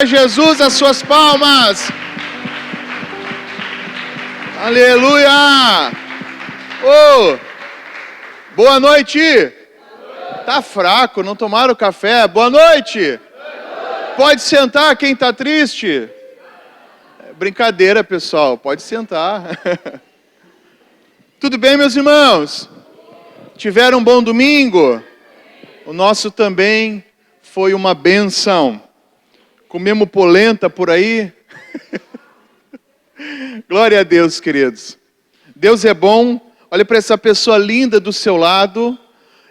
Jesus as suas palmas. Aleluia! Oh, boa noite! Tá fraco, não tomaram café? Boa noite! Pode sentar quem tá triste? Brincadeira, pessoal, pode sentar. Tudo bem, meus irmãos? Tiveram um bom domingo? O nosso também foi uma bênção. Comemos polenta por aí. Glória a Deus, queridos. Deus é bom. Olha para essa pessoa linda do seu lado.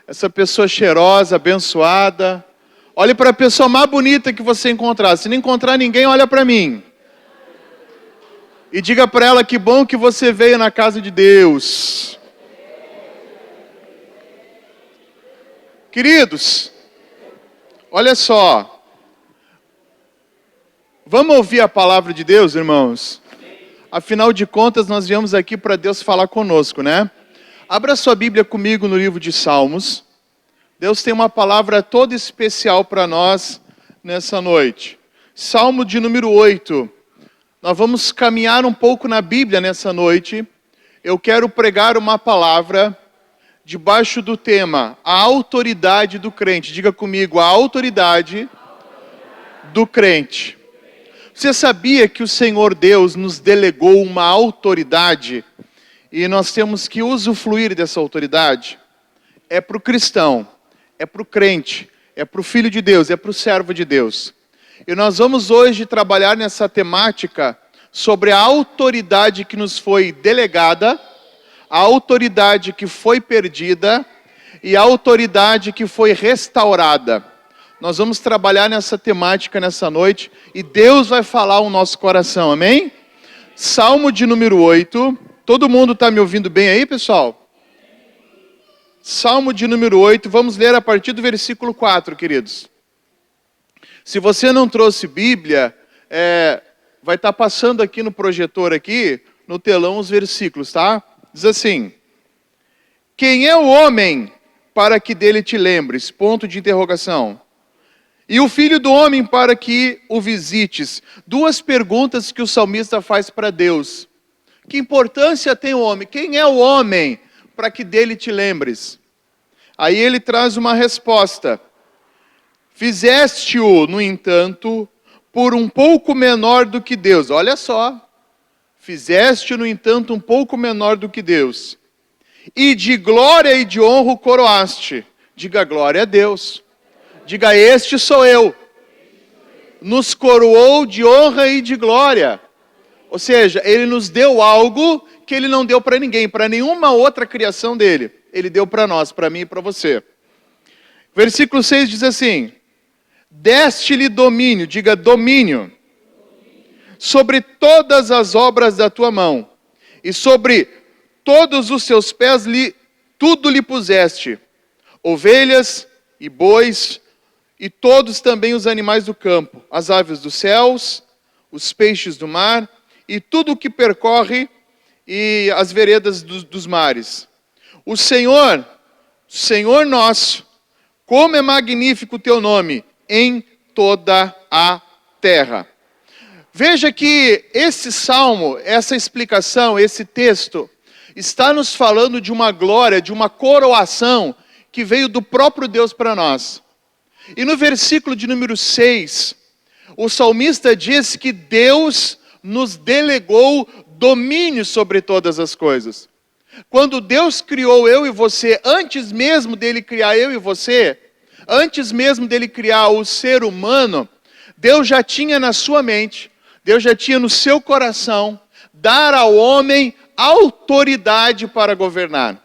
Essa pessoa cheirosa, abençoada. Olhe para a pessoa mais bonita que você encontrar. Se não encontrar ninguém, olha para mim. E diga para ela que bom que você veio na casa de Deus. Queridos, olha só. Vamos ouvir a palavra de Deus, irmãos? Afinal de contas, nós viemos aqui para Deus falar conosco, né? Abra sua Bíblia comigo no livro de Salmos. Deus tem uma palavra toda especial para nós nessa noite. Salmo de número 8. Nós vamos caminhar um pouco na Bíblia nessa noite. Eu quero pregar uma palavra debaixo do tema, a autoridade do crente. Diga comigo, a autoridade do crente. Você sabia que o Senhor Deus nos delegou uma autoridade e nós temos que usufruir dessa autoridade? É para o cristão, é para o crente, é para o filho de Deus, é para o servo de Deus. E nós vamos hoje trabalhar nessa temática sobre a autoridade que nos foi delegada, a autoridade que foi perdida e a autoridade que foi restaurada. Nós vamos trabalhar nessa temática nessa noite e Deus vai falar ao nosso coração, amém? Salmo de número 8. Todo mundo está me ouvindo bem aí, pessoal? Salmo de número 8, vamos ler a partir do versículo 4, queridos. Se você não trouxe Bíblia, vai estar passando aqui no projetor, aqui, no telão, os versículos, tá? Diz assim: quem é o homem para que dele te lembres? Ponto de interrogação. E o filho do homem para que o visites? Duas perguntas que o salmista faz para Deus. Que importância tem o homem? Quem é o homem para que dele te lembres? Aí ele traz uma resposta. Fizeste-o, no entanto, por um pouco menor do que Deus. Olha só. Fizeste-o, no entanto, um pouco menor do que Deus. E de glória e de honra o coroaste. Diga glória a Deus. Diga, este sou eu. Nos coroou de honra e de glória. Ou seja, ele nos deu algo que ele não deu para ninguém, para nenhuma outra criação dele. Ele deu para nós, para mim e para você. Versículo 6 diz assim: deste-lhe domínio, diga domínio, sobre todas as obras da tua mão, e sobre todos os seus pés tudo lhe puseste, ovelhas e bois, e todos também os animais do campo, as aves dos céus, os peixes do mar, e tudo o que percorre e as veredas dos mares. O Senhor nosso, como é magnífico o teu nome em toda a terra. Veja que esse salmo, essa explicação, esse texto, está nos falando de uma glória, de uma coroação que veio do próprio Deus para nós. E no versículo de número 6, o salmista diz que Deus nos delegou domínio sobre todas as coisas. Quando Deus criou eu e você, antes mesmo dele criar eu e você, antes mesmo dele criar o ser humano, Deus já tinha na sua mente, Deus já tinha no seu coração, dar ao homem autoridade para governar.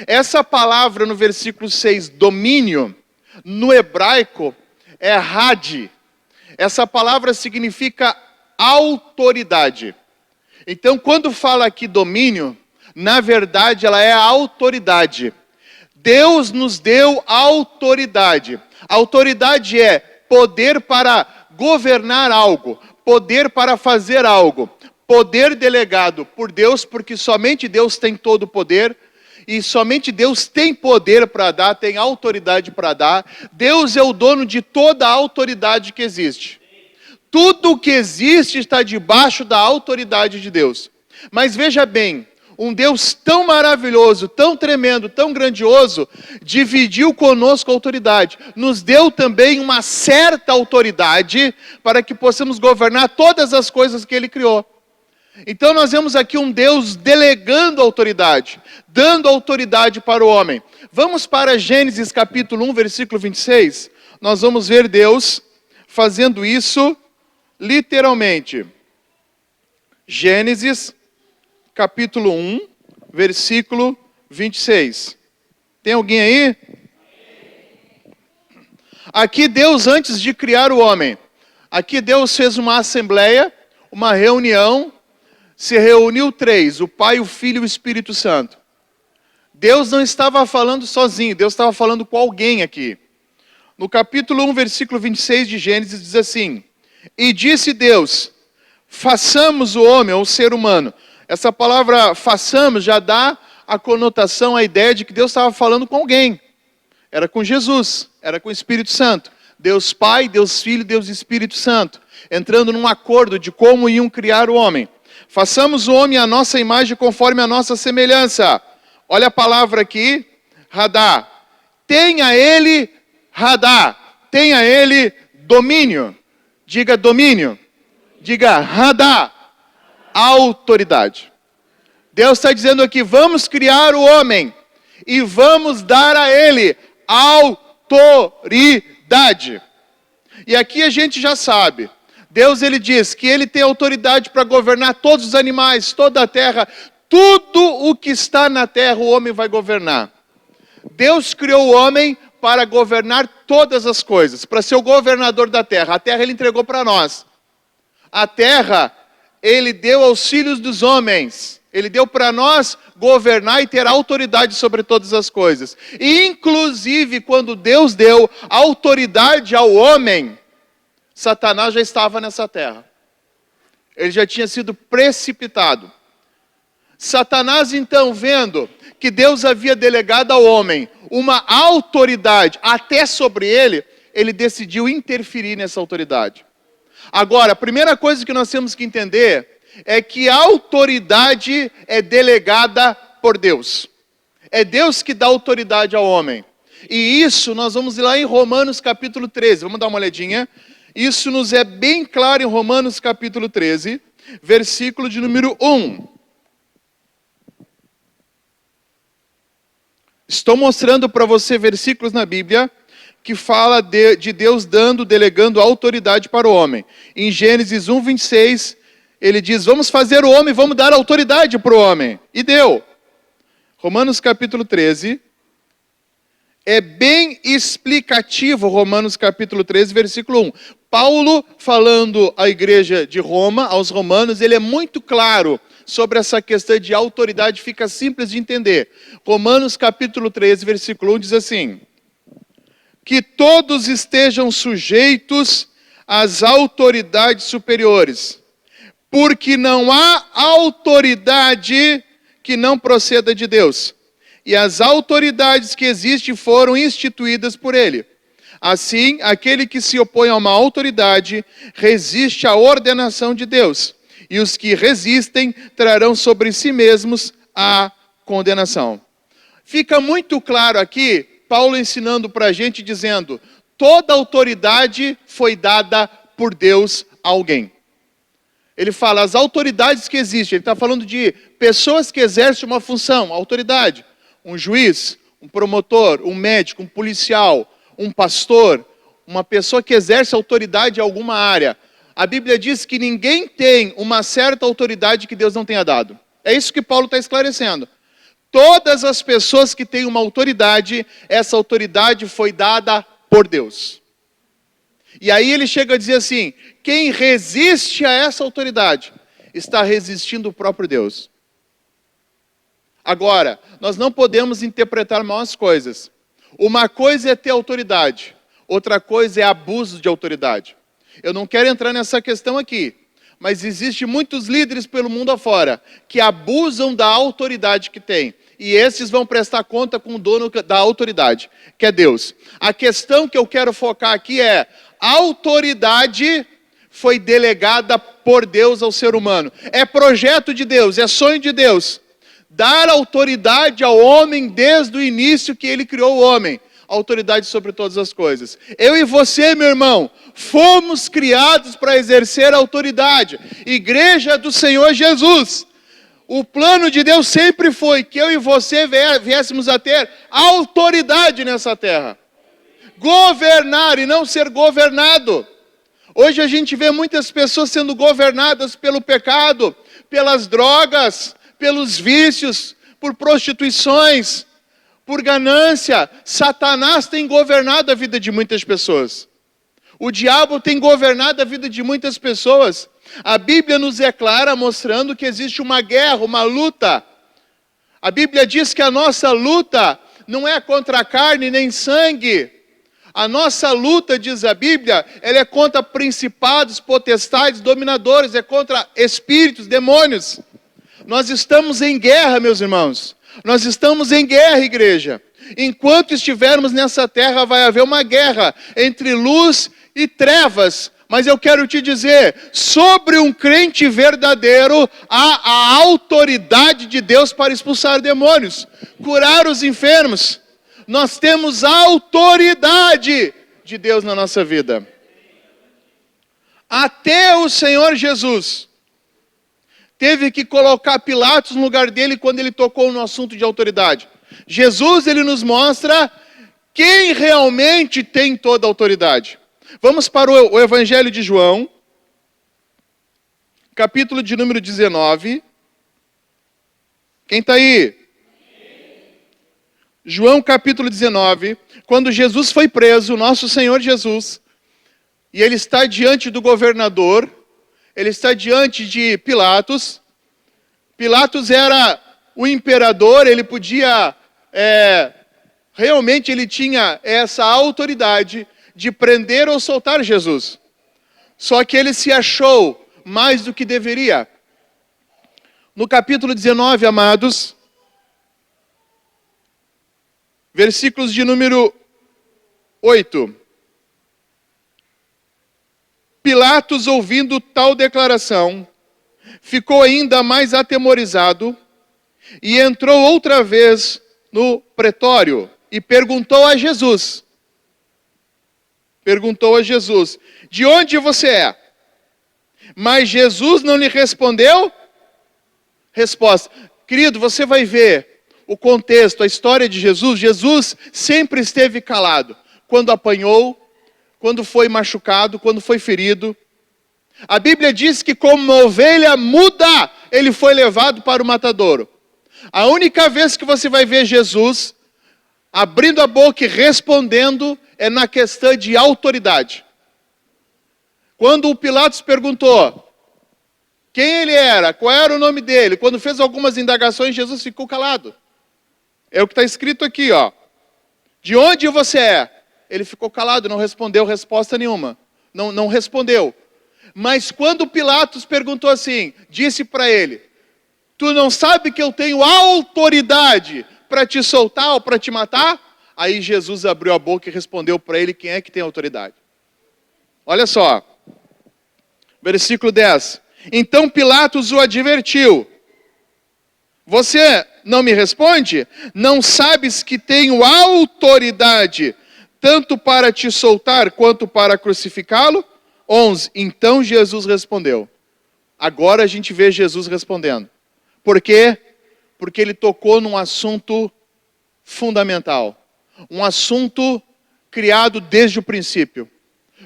Essa palavra no versículo 6, domínio, no hebraico é had. Essa palavra significa autoridade. Então, quando fala aqui domínio, na verdade ela é a autoridade. Deus nos deu autoridade. Autoridade é poder para governar algo, poder para fazer algo, poder delegado por Deus, porque somente Deus tem todo o poder. E somente Deus tem poder para dar, tem autoridade para dar. Deus é o dono de toda a autoridade que existe. Tudo o que existe está debaixo da autoridade de Deus. Mas veja bem, um Deus tão maravilhoso, tão tremendo, tão grandioso, dividiu conosco a autoridade. Nos deu também uma certa autoridade para que possamos governar todas as coisas que Ele criou. Então nós vemos aqui um Deus delegando autoridade, dando autoridade para o homem. Vamos para Gênesis capítulo 1, versículo 26. Nós vamos ver Deus fazendo isso literalmente. Gênesis capítulo 1, versículo 26. Tem alguém aí? Aqui Deus, antes de criar o homem, aqui Deus fez uma assembleia, uma reunião, se reuniu três, o Pai, o Filho e o Espírito Santo. Deus não estava falando sozinho, Deus estava falando com alguém aqui. No capítulo 1, versículo 26 de Gênesis, diz assim: E disse Deus, façamos o homem, ou o ser humano. Essa palavra façamos já dá a conotação, a ideia de que Deus estava falando com alguém. Era com Jesus, era com o Espírito Santo. Deus Pai, Deus Filho, Deus Espírito Santo. Entrando num acordo de como iam criar o homem. Façamos o homem à nossa imagem conforme a nossa semelhança. Olha a palavra aqui, radá. Tenha ele, radá. Tenha ele domínio. Diga domínio. Diga radá. Autoridade. Deus está dizendo aqui, vamos criar o homem. E vamos dar a ele autoridade. E aqui a gente já sabe. Deus, ele diz que ele tem autoridade para governar todos os animais, toda a terra, tudo o que está na terra o homem vai governar. Deus criou o homem para governar todas as coisas, para ser o governador da terra. A terra ele entregou para nós. A terra ele deu aos filhos dos homens. Ele deu para nós governar e ter autoridade sobre todas as coisas. E inclusive quando Deus deu autoridade ao homem, Satanás já estava nessa terra. Ele já tinha sido precipitado. Satanás, então, vendo que Deus havia delegado ao homem uma autoridade até sobre ele, ele decidiu interferir nessa autoridade. Agora, a primeira coisa que nós temos que entender é que a autoridade é delegada por Deus. É Deus que dá autoridade ao homem. E isso nós vamos ir lá em Romanos capítulo 13. Vamos dar uma olhadinha. Isso nos é bem claro em Romanos capítulo 13, versículo de número 1. Estou mostrando para você versículos na Bíblia que fala de Deus delegando autoridade para o homem. Em Gênesis 1, 26, ele diz, vamos fazer o homem, vamos dar autoridade para o homem. E deu. Romanos capítulo 13. É bem explicativo, Romanos capítulo 13, versículo 1. Paulo, falando à igreja de Roma, aos romanos, ele é muito claro sobre essa questão de autoridade, fica simples de entender. Romanos capítulo 13, versículo 1 diz assim: que todos estejam sujeitos às autoridades superiores, porque não há autoridade que não proceda de Deus. E as autoridades que existem foram instituídas por ele. Assim, aquele que se opõe a uma autoridade resiste à ordenação de Deus. E os que resistem trarão sobre si mesmos a condenação. Fica muito claro aqui, Paulo ensinando para a gente, dizendo, toda autoridade foi dada por Deus a alguém. Ele fala, as autoridades que existem, ele está falando de pessoas que exercem uma função, autoridade. Um juiz, um promotor, um médico, um policial, um pastor, uma pessoa que exerce autoridade em alguma área. A Bíblia diz que ninguém tem uma certa autoridade que Deus não tenha dado. É isso que Paulo está esclarecendo. Todas as pessoas que têm uma autoridade, essa autoridade foi dada por Deus. E aí ele chega a dizer assim, quem resiste a essa autoridade, está resistindo o próprio Deus. Agora, nós não podemos interpretar mal as coisas. Uma coisa é ter autoridade, outra coisa é abuso de autoridade. Eu não quero entrar nessa questão aqui, mas existem muitos líderes pelo mundo afora que abusam da autoridade que têm. E esses vão prestar conta com o dono da autoridade, que é Deus. A questão que eu quero focar aqui é, a autoridade foi delegada por Deus ao ser humano. É projeto de Deus, é sonho de Deus. Dar autoridade ao homem desde o início que ele criou o homem. Autoridade sobre todas as coisas. Eu e você, meu irmão, fomos criados para exercer autoridade. Igreja do Senhor Jesus. O plano de Deus sempre foi que eu e você viéssemos a ter autoridade nessa terra. Governar e não ser governado. Hoje a gente vê muitas pessoas sendo governadas pelo pecado, pelas drogas, pelos vícios, por prostituições, por ganância. Satanás tem governado a vida de muitas pessoas. O diabo tem governado a vida de muitas pessoas. A Bíblia nos declara mostrando que existe uma guerra, uma luta. A Bíblia diz que a nossa luta não é contra a carne nem sangue. A nossa luta, diz a Bíblia, ela é contra principados, potestades, dominadores, é contra espíritos, demônios. Nós estamos em guerra, meus irmãos. Nós estamos em guerra, igreja. Enquanto estivermos nessa terra, vai haver uma guerra entre luz e trevas. Mas eu quero te dizer, sobre um crente verdadeiro, há a autoridade de Deus para expulsar demônios, curar os enfermos. Nós temos a autoridade de Deus na nossa vida. Até o Senhor Jesus teve que colocar Pilatos no lugar dele quando ele tocou no assunto de autoridade. Jesus, ele nos mostra quem realmente tem toda a autoridade. Vamos para o Evangelho de João, capítulo de número 19. Quem está aí? João capítulo 19, quando Jesus foi preso, nosso Senhor Jesus, e ele está diante do governador, ele está diante de Pilatos. Pilatos era o imperador, ele podia, realmente ele tinha essa autoridade de prender ou soltar Jesus. Só que ele se achou mais do que deveria. No capítulo 19, amados, versículos de número 8. Pilatos, ouvindo tal declaração, ficou ainda mais atemorizado e entrou outra vez no pretório e perguntou a Jesus, de onde você é? Mas Jesus não lhe respondeu. Resposta. Querido, você vai ver o contexto, a história de Jesus. Jesus sempre esteve calado. Quando apanhou, quando foi machucado, quando foi ferido. A Bíblia diz que como uma ovelha muda, ele foi levado para o matadouro. A única vez que você vai ver Jesus abrindo a boca e respondendo é na questão de autoridade. Quando o Pilatos perguntou quem ele era, qual era o nome dele, quando fez algumas indagações, Jesus ficou calado. É o que está escrito aqui, ó. De onde você é? Ele ficou calado, não respondeu resposta nenhuma. Não respondeu. Mas quando Pilatos perguntou assim, disse para ele, tu não sabe que eu tenho autoridade para te soltar ou para te matar? Aí Jesus abriu a boca e respondeu para ele quem é que tem autoridade. Olha só. Versículo 10. Então Pilatos o advertiu. Você não me responde? Não sabes que tenho autoridade tanto para te soltar quanto para crucificá-lo? 11. Então Jesus respondeu. Agora a gente vê Jesus respondendo. Por quê? Porque ele tocou num assunto fundamental. Um assunto criado desde o princípio.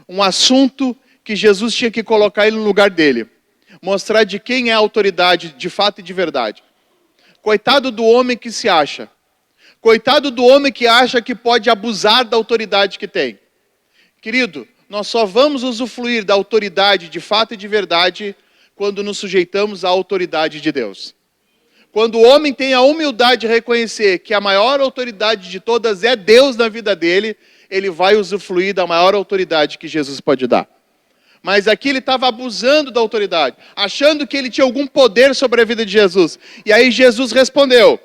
Um assunto que Jesus tinha que colocar ele no lugar dele. Mostrar de quem é a autoridade de fato e de verdade. Coitado do homem que se acha. Coitado do homem que acha que pode abusar da autoridade que tem. Querido, nós só vamos usufruir da autoridade de fato e de verdade quando nos sujeitamos à autoridade de Deus. Quando o homem tem a humildade de reconhecer que a maior autoridade de todas é Deus na vida dele, ele vai usufruir da maior autoridade que Jesus pode dar. Mas aqui ele estava abusando da autoridade, achando que ele tinha algum poder sobre a vida de Jesus. E aí Jesus respondeu,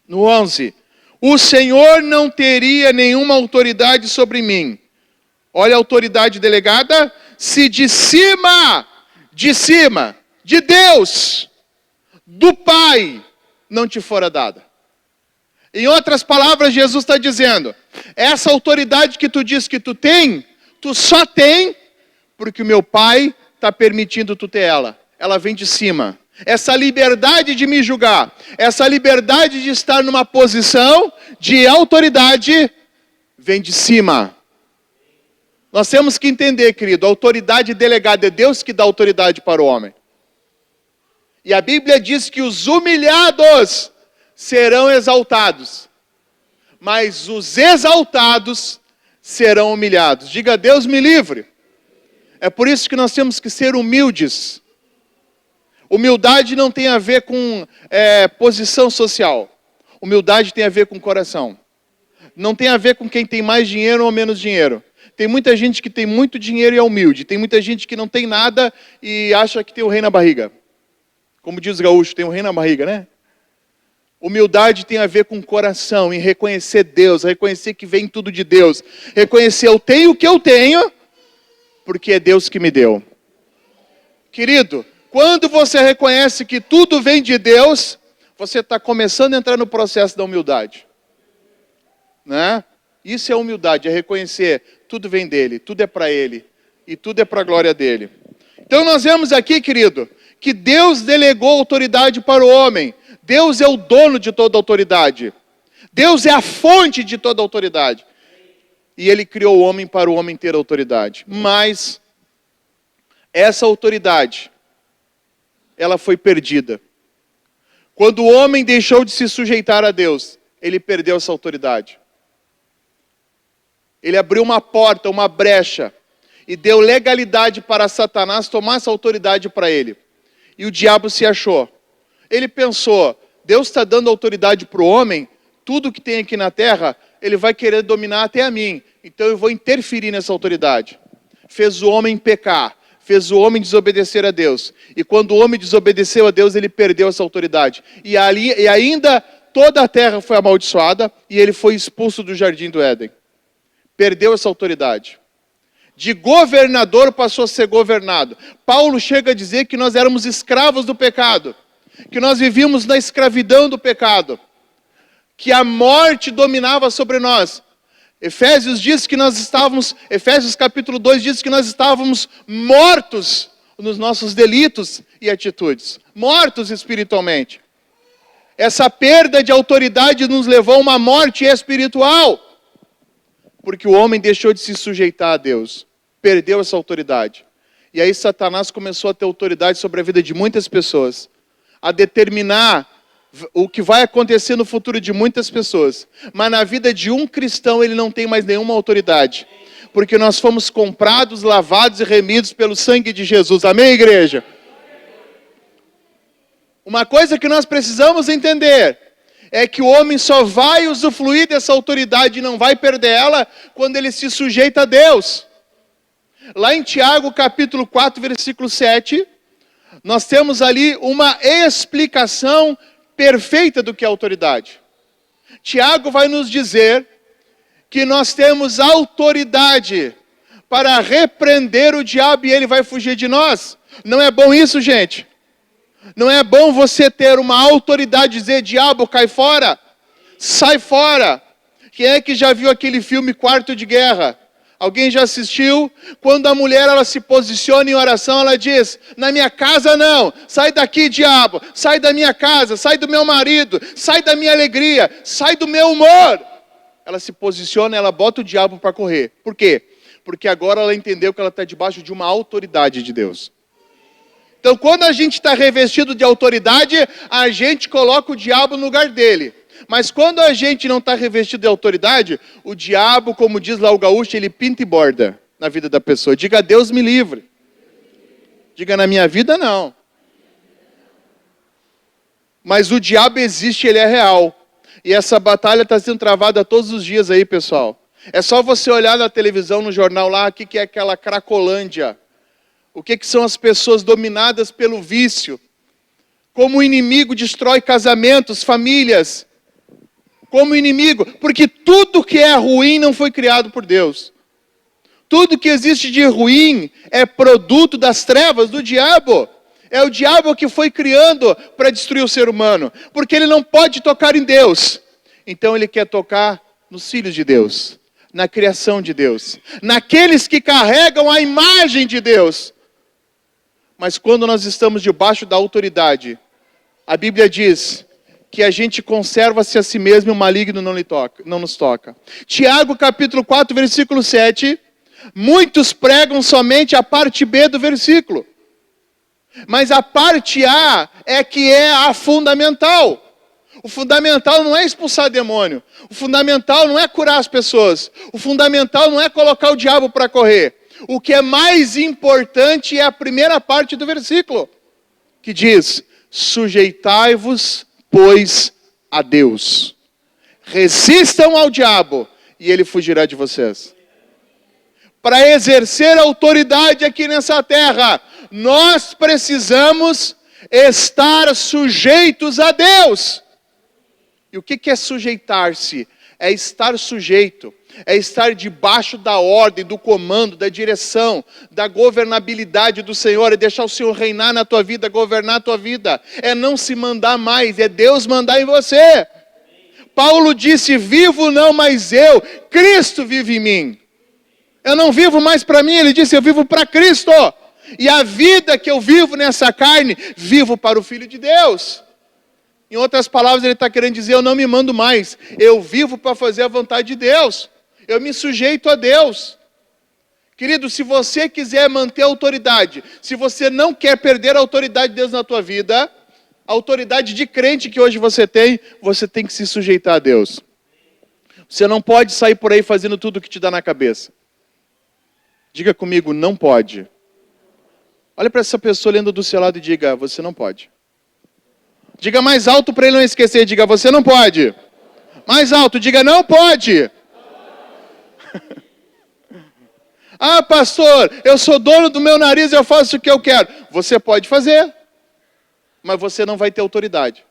no 11, o Senhor não teria nenhuma autoridade sobre mim. Olha a autoridade delegada, se de cima, de Deus, do Pai, não te fora dada. Em outras palavras, Jesus está dizendo, essa autoridade que tu diz que tu tem, tu só tem porque o meu Pai está permitindo tu ter ela. Ela vem de cima. Essa liberdade de me julgar, essa liberdade de estar numa posição de autoridade, vem de cima. Nós temos que entender, querido, a autoridade delegada é Deus que dá autoridade para o homem. E a Bíblia diz que os humilhados serão exaltados, mas os exaltados serão humilhados. Diga, Deus me livre. É por isso que nós temos que ser humildes. Humildade não tem a ver com posição social. Humildade tem a ver com coração. Não tem a ver com quem tem mais dinheiro ou menos dinheiro. Tem muita gente que tem muito dinheiro e é humilde. Tem muita gente que não tem nada e acha que tem o rei na barriga. Como diz o gaúcho, tem o rei na barriga, né? Humildade tem a ver com coração, em reconhecer Deus, reconhecer que vem tudo de Deus. Reconhecer, eu tenho o que eu tenho, porque é Deus que me deu. Querido, quando você reconhece que tudo vem de Deus, você está começando a entrar no processo da humildade. Né? Isso é humildade, é reconhecer, tudo vem dele, tudo é para ele, e tudo é para a glória dele. Então nós vemos aqui, querido, que Deus delegou autoridade para o homem. Deus é o dono de toda autoridade. Deus é a fonte de toda autoridade. E Ele criou o homem para o homem ter autoridade. Mas essa autoridade, ela foi perdida. Quando o homem deixou de se sujeitar a Deus, ele perdeu essa autoridade. Ele abriu uma porta, uma brecha, e deu legalidade para Satanás tomar essa autoridade para ele. E o diabo se achou. Ele pensou, Deus está dando autoridade para o homem, tudo que tem aqui na terra, ele vai querer dominar até a mim. Então eu vou interferir nessa autoridade. Fez o homem pecar, fez o homem desobedecer a Deus. E quando o homem desobedeceu a Deus, ele perdeu essa autoridade. E ainda toda a terra foi amaldiçoada e ele foi expulso do jardim do Éden. Perdeu essa autoridade. De governador passou a ser governado. Paulo chega a dizer que nós éramos escravos do pecado. Que nós vivíamos na escravidão do pecado. Que a morte dominava sobre nós. Efésios capítulo 2 diz que nós estávamos mortos nos nossos delitos e atitudes. Mortos espiritualmente. Essa perda de autoridade nos levou a uma morte espiritual. Porque o homem deixou de se sujeitar a Deus. Perdeu essa autoridade. E aí Satanás começou a ter autoridade sobre a vida de muitas pessoas. A determinar o que vai acontecer no futuro de muitas pessoas. Mas na vida de um cristão ele não tem mais nenhuma autoridade. Porque nós fomos comprados, lavados e remidos pelo sangue de Jesus. Amém, igreja? Uma coisa que nós precisamos entender é que o homem só vai usufruir dessa autoridade e não vai perder ela quando ele se sujeita a Deus. Lá em Tiago, capítulo 4, versículo 7, nós temos ali uma explicação perfeita do que é autoridade. Tiago vai nos dizer que nós temos autoridade para repreender o diabo e ele vai fugir de nós. Não é bom isso, gente? Não é bom você ter uma autoridade e dizer, diabo, cai fora, sai fora. Quem é que já viu aquele filme Quarto de Guerra? Alguém já assistiu? Quando a mulher ela se posiciona em oração, ela diz, na minha casa não, sai daqui, diabo, sai da minha casa, sai do meu marido, sai da minha alegria, sai do meu humor. Ela se posiciona, ela bota o diabo para correr. Por quê? Porque agora ela entendeu que ela está debaixo de uma autoridade de Deus. Então, quando a gente está revestido de autoridade, a gente coloca o diabo no lugar dele. Mas quando a gente não está revestido de autoridade, o diabo, como diz lá o gaúcho, ele pinta e borda na vida da pessoa. Diga, Deus me livre. Diga, na minha vida não. Mas o diabo existe, ele é real. E essa batalha está sendo travada todos os dias aí, pessoal. É só você olhar na televisão, no jornal lá, o que é aquela Cracolândia. O que são as pessoas dominadas pelo vício. Como o inimigo destrói casamentos, famílias. Como inimigo. Porque tudo que é ruim não foi criado por Deus. Tudo que existe de ruim é produto das trevas, do diabo. É o diabo que foi criando para destruir o ser humano. Porque ele não pode tocar em Deus. Então ele quer tocar nos filhos de Deus, na criação de Deus, naqueles que carregam a imagem de Deus. Mas quando nós estamos debaixo da autoridade, a Bíblia diz que a gente conserva-se a si mesmo e o maligno não nos toca. Tiago capítulo 4, versículo 7, muitos pregam somente a parte B do versículo. Mas a parte A é que é a fundamental. O fundamental não é expulsar demônio. O fundamental não é curar as pessoas. O fundamental não é colocar o diabo para correr. O que é mais importante é a primeira parte do versículo, que diz: sujeitai-vos, pois, a Deus. Resistam ao diabo e ele fugirá de vocês. Para exercer autoridade aqui nessa terra, nós precisamos estar sujeitos a Deus. E o que é sujeitar-se? É estar sujeito, é estar debaixo da ordem, do comando, da direção, da governabilidade do Senhor, é deixar o Senhor reinar na tua vida, governar a tua vida. É não se mandar mais, é Deus mandar em você. Paulo disse: vivo não mais eu, Cristo vive em mim. Eu não vivo mais para mim, ele disse: eu vivo para Cristo. E a vida que eu vivo nessa carne, vivo para o Filho de Deus. Em outras palavras, ele está querendo dizer: eu não me mando mais, eu vivo para fazer a vontade de Deus. Eu me sujeito a Deus. Querido, se você quiser manter a autoridade, se você não quer perder a autoridade de Deus na tua vida, a autoridade de crente que hoje você tem que se sujeitar a Deus. Você não pode sair por aí fazendo tudo o que te dá na cabeça. Diga comigo: não pode. Olha para essa pessoa olhando do seu lado e diga: você não pode. Diga mais alto para ele não esquecer. Diga: você não pode. Mais alto, diga: não pode. Ah, pastor, eu sou dono do meu nariz, eu faço o que eu quero. Você pode fazer, mas você não vai ter autoridade.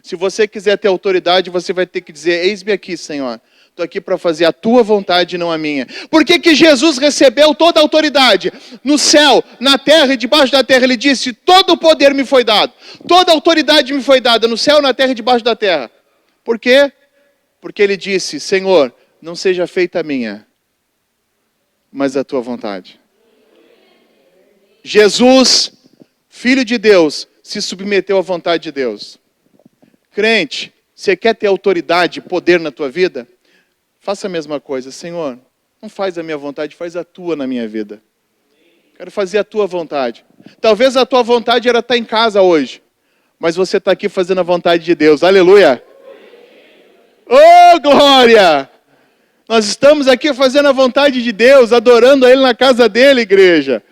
Se você quiser ter autoridade, você vai ter que dizer: eis-me aqui, Senhor. Estou aqui para fazer a tua vontade e não a minha. Por que Jesus recebeu toda a autoridade? No céu, na terra e debaixo da terra. Ele disse: todo o poder me foi dado. Toda a autoridade me foi dada no céu, na terra e debaixo da terra. Por quê? Porque ele disse: Senhor, não seja feita a minha, mas a tua vontade. Jesus, Filho de Deus, se submeteu à vontade de Deus. Crente, você quer ter autoridade e poder na tua vida? Faça a mesma coisa. Senhor, não faz a minha vontade, faz a tua na minha vida. Quero fazer a tua vontade. Talvez a tua vontade era estar em casa hoje, mas você está aqui fazendo a vontade de Deus. Aleluia! Oh, glória! Nós estamos aqui fazendo a vontade de Deus, adorando a Ele na casa dele, igreja.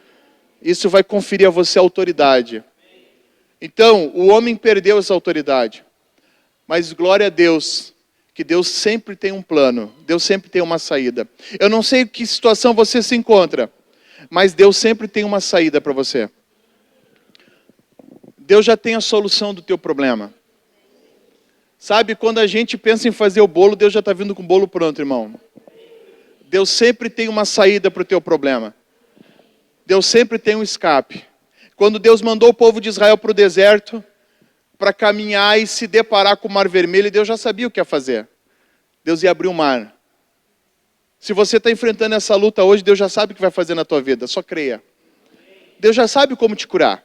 Isso vai conferir a você autoridade. Então, o homem perdeu essa autoridade. Mas glória a Deus, que Deus sempre tem um plano, Deus sempre tem uma saída. Eu não sei em que situação você se encontra, mas Deus sempre tem uma saída para você. Deus já tem a solução do teu problema. Sabe, quando a gente pensa em fazer o bolo, Deus já está vindo com o bolo pronto, irmão. Deus sempre tem uma saída para o teu problema. Deus sempre tem um escape. Quando Deus mandou o povo de Israel para o deserto, para caminhar e se deparar com o Mar Vermelho, Deus já sabia o que ia fazer. Deus ia abrir o mar. Se você está enfrentando essa luta hoje, Deus já sabe o que vai fazer na tua vida, só creia. Deus já sabe como te curar.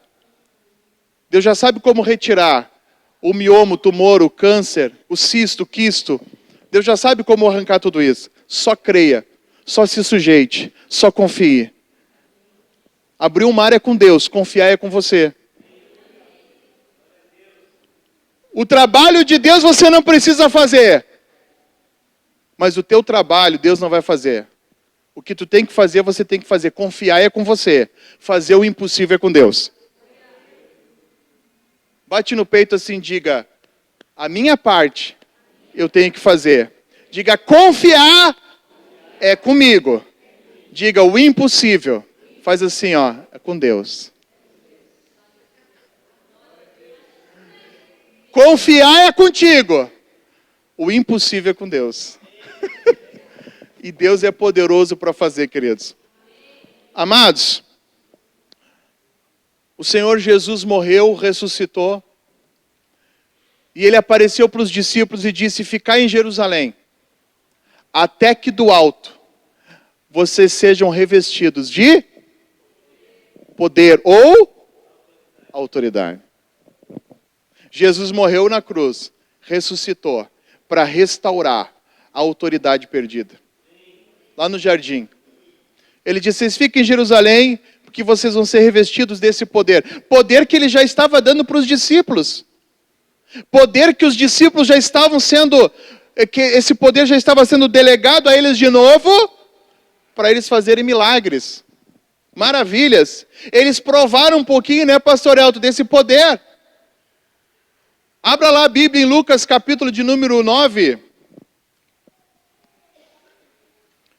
Deus já sabe como retirar o mioma, o tumor, o câncer, o cisto, o quisto. Deus já sabe como arrancar tudo isso. Só creia, só se sujeite, só confie. Abrir o mar é com Deus, confiar é com você. O trabalho de Deus você não precisa fazer. Mas o teu trabalho Deus não vai fazer. O que tu tem que fazer, você tem que fazer. Confiar é com você. Fazer o impossível é com Deus. Bate no peito assim, diga: a minha parte eu tenho que fazer. Diga: confiar é comigo. Diga: o impossível. Faz assim, ó, é com Deus. Confiar é contigo. O impossível é com Deus. E Deus é poderoso para fazer, queridos. Amados, o Senhor Jesus morreu, ressuscitou. E Ele apareceu para os discípulos e disse: ficai em Jerusalém, até que do alto vocês sejam revestidos de poder ou autoridade. Jesus morreu na cruz, ressuscitou, para restaurar a autoridade perdida. Lá no jardim. Ele disse: vocês fiquem em Jerusalém, porque vocês vão ser revestidos desse poder. Poder que Ele já estava dando para os discípulos. Poder que os discípulos já estavam sendo, que esse poder já estava sendo delegado a eles de novo, para eles fazerem milagres, maravilhas. Eles provaram um pouquinho, né, pastor Elton, desse poder. Abra lá a Bíblia em Lucas, capítulo de número 9.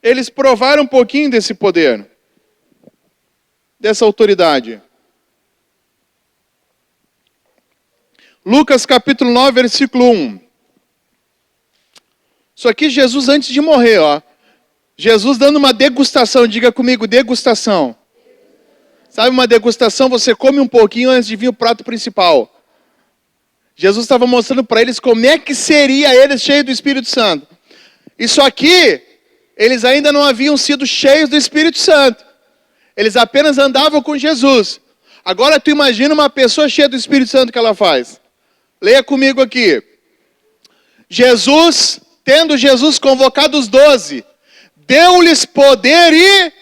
Eles provaram um pouquinho desse poder, dessa autoridade. Lucas, capítulo 9, versículo 1. Isso aqui Jesus antes de morrer, ó. Jesus dando uma degustação, diga comigo, degustação. Sabe uma degustação? Você come um pouquinho antes de vir o prato principal. Jesus estava mostrando para eles como é que seria eles cheios do Espírito Santo. Isso aqui, eles ainda não haviam sido cheios do Espírito Santo. Eles apenas andavam com Jesus. Agora tu imagina uma pessoa cheia do Espírito Santo, que ela faz. Leia comigo aqui. Tendo Jesus convocado os 12, deu-lhes poder e...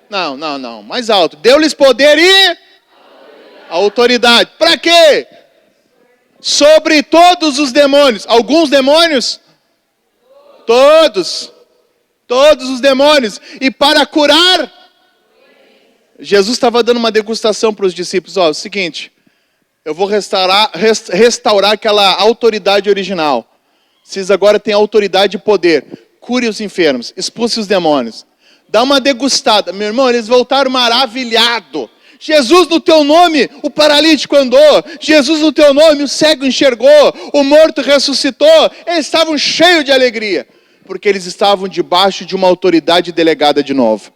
Não, mais alto. Deu-lhes poder e... autoridade. Para quê? Sobre todos os demônios. Alguns demônios? Todos. Todos os demônios. E para curar... Jesus estava dando uma degustação para os discípulos. Ó, é o seguinte, eu vou restaurar aquela autoridade original. Vocês agora têm autoridade e poder. Cure os enfermos, expulse os demônios. Dá uma degustada. Meu irmão, eles voltaram maravilhados. Jesus, no teu nome, o paralítico andou. Jesus, no teu nome, o cego enxergou. O morto ressuscitou. Eles estavam cheios de alegria. Porque eles estavam debaixo de uma autoridade delegada de novo.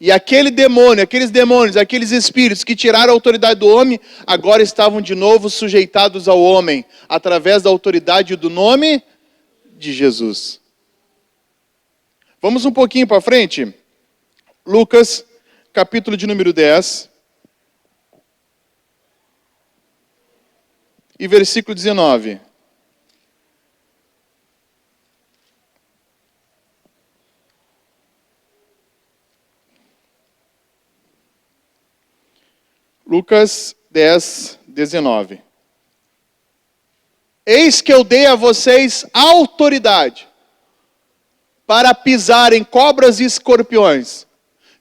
E aquele demônio, aqueles demônios, aqueles espíritos que tiraram a autoridade do homem, agora estavam de novo sujeitados ao homem, através da autoridade do nome de Jesus. Vamos um pouquinho para frente. Lucas, capítulo de número 10. E versículo 19. Lucas 10, 19. Eis que eu dei a vocês autoridade para pisar em cobras e escorpiões.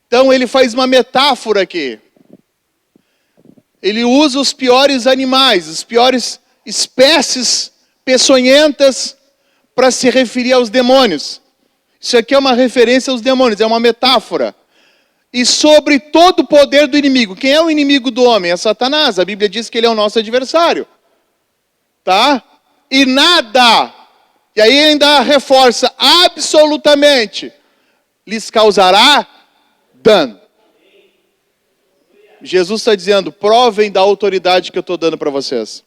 Então ele faz uma metáfora aqui. Ele usa os piores animais, as piores espécies peçonhentas para se referir aos demônios. Isso aqui é uma referência aos demônios, é uma metáfora. E sobre todo o poder do inimigo. Quem é o inimigo do homem? É Satanás. A Bíblia diz que ele é o nosso adversário. Tá? E nada, e aí ainda reforça, absolutamente, lhes causará dano. Jesus está dizendo, provem da autoridade que eu estou dando para vocês.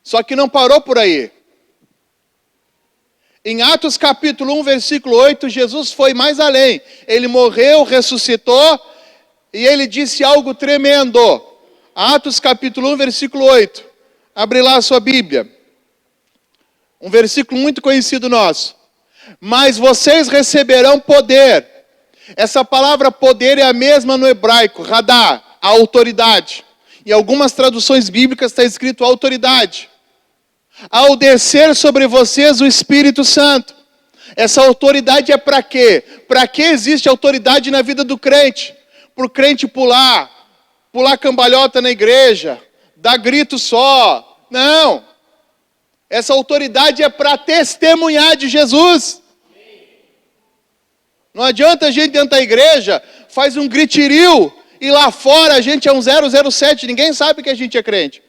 Só que não parou por aí. Em Atos capítulo 1, versículo 8, Jesus foi mais além. Ele morreu, ressuscitou, e ele disse algo tremendo. Atos capítulo 1, versículo 8. Abre lá a sua Bíblia. Um versículo muito conhecido nosso. Mas vocês receberão poder. Essa palavra poder é a mesma no hebraico, radá, a autoridade. Em algumas traduções bíblicas está escrito autoridade. Ao descer sobre vocês o Espírito Santo. Essa autoridade é para quê? Para que existe autoridade na vida do crente? Para o crente pular cambalhota na igreja, dar grito só. Não. Essa autoridade é para testemunhar de Jesus. Não adianta a gente dentro da igreja, faz um gritiril, e lá fora a gente é um 007, ninguém sabe que a gente é crente.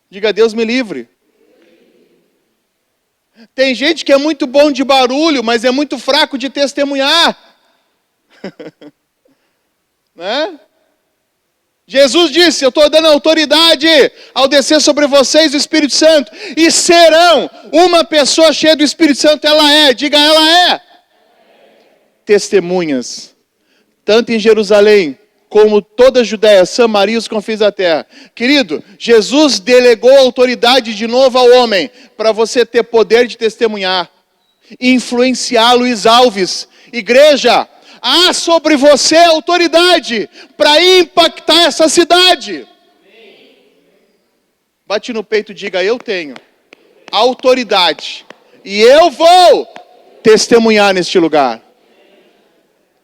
Diga, Deus me livre. Tem gente que é muito bom de barulho, mas é muito fraco de testemunhar. Né? Jesus disse, eu estou dando autoridade ao descer sobre vocês o Espírito Santo. E serão uma pessoa cheia do Espírito Santo, ela é, diga ela é. Testemunhas, tanto em Jerusalém, como toda a Judéia, Samaria e os confins da terra. Querido, Jesus delegou autoridade de novo ao homem, para você ter poder de testemunhar, influenciar. Luiz Alves, igreja, há sobre você autoridade para impactar essa cidade. Bate no peito e diga, eu tenho autoridade e eu vou testemunhar neste lugar.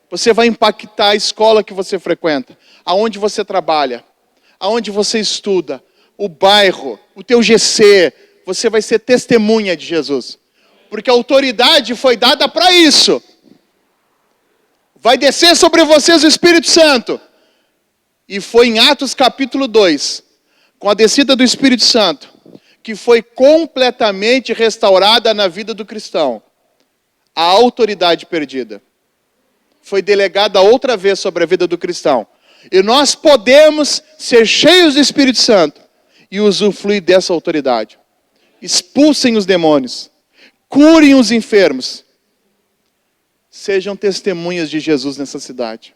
Você vai impactar a escola que você frequenta, aonde você trabalha, aonde você estuda, o bairro, o teu GC. Você vai ser testemunha de Jesus. Porque a autoridade foi dada para isso. Vai descer sobre vocês o Espírito Santo. E foi em Atos capítulo 2, com a descida do Espírito Santo, que foi completamente restaurada na vida do cristão a autoridade perdida. Foi delegada outra vez sobre a vida do cristão. E nós podemos ser cheios do Espírito Santo e usufruir dessa autoridade. Expulsem os demônios, curem os enfermos, sejam testemunhas de Jesus nessa cidade.